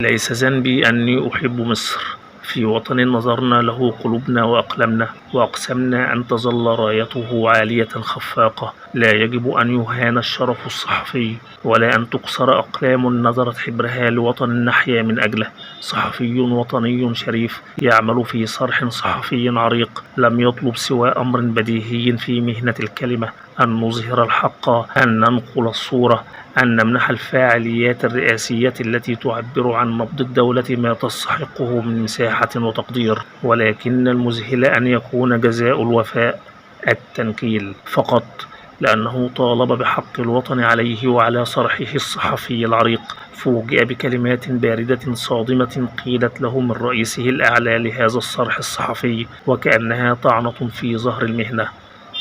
ليس ذنبي أني أحب مصر. في وطن نظرنا له قلوبنا وأقلامنا، وأقسمنا أن تظل رايته عالية خفاقة. لا يجب أن يهان الشرف الصحفي، ولا أن تكسر أقلام نذرت حبرها لوطن نحيا من أجله. صحفي وطني شريف يعمل في صرح صحفي عريق، لم يطلب سوى أمر بديهي في مهنة الكلمة: أن نظهر الحق، أن ننقل الصورة، أن نمنح الفاعليات الرئاسية التي تعبر عن نبض الدولة ما تستحقه من مساحة وتقدير. ولكن المذهل أن يكون جزاء الوفاء التنكيل فقط، لأنه طالب بحق الوطن عليه وعلى صرحه الصحفي العريق. فوجئ بكلمات باردة صادمة قيلت له من رئيسه الأعلى لهذا الصرح الصحفي، وكأنها طعنة في ظهر المهنة: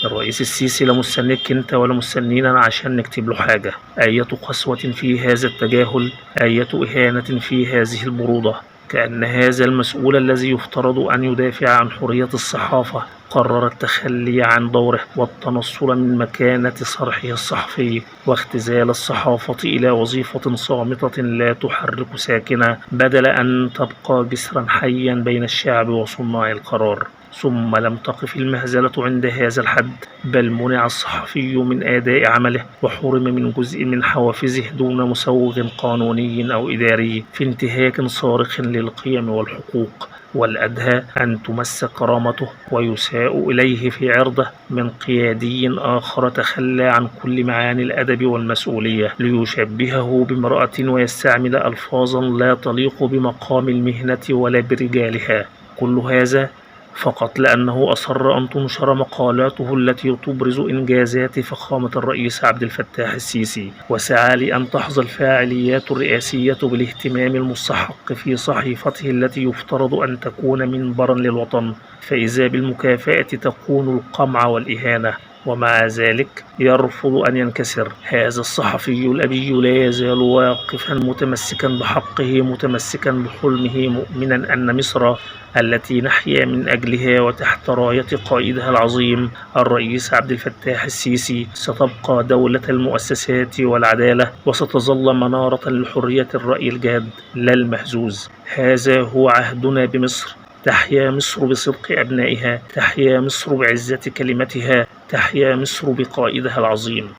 الرئيس السيسي لا مستنيك انت ولا مستنينا عشان نكتب له حاجة. أية قسوة في هذا التجاهل، أية إهانة في هذه البرودة. كأن هذا المسؤول الذي يفترض أن يدافع عن حرية الصحافة قرر التخلي عن دوره والتنصل من مكانة صرحه الصحفي، واختزال الصحافة إلى وظيفة صامتة لا تحرك ساكنة، بدل أن تبقى جسرا حيا بين الشعب وصناع القرار. ثم لم تقف المهزلة عند هذا الحد، بل منع الصحفي من أداء عمله، وحرم من جزء من حوافزه دون مسوغ قانوني أو إداري، في انتهاك صارخ للقيم والحقوق. والأدهى أن تمس كرامته ويساء إليه في عرضه من قيادي آخر تخلى عن كل معاني الأدب والمسؤولية ليشبهه بامرأة ويستعمل ألفاظا لا تليق بمقام المهنة ولا برجالها. كل هذا فقط لأنه أصر أن تنشر مقالاته التي تبرز إنجازات فخامة الرئيس عبد الفتاح السيسي، وسعى لأن تحظى الفاعليات الرئاسية بالاهتمام المستحق في صحيفته التي يفترض أن تكون منبرا للوطن، فإذا بالمكافأة تكون القمع والإهانة. ومع ذلك يرفض أن ينكسر. هذا الصحفي الأبي لا يزال واقفا متمسكا بحقه، متمسكا بحلمه، مؤمنا أن مصر التي نحيا من أجلها وتحت راية قائدها العظيم الرئيس عبد الفتاح السيسي ستبقى دولة المؤسسات والعدالة، وستظل منارة لحرية الرأي الجاد لا المهزوز. هذا هو عهدنا بمصر. تحيا مصر بصدق أبنائها، تحيا مصر بعزة كلمتها، تحيا مصر بقائدها العظيم.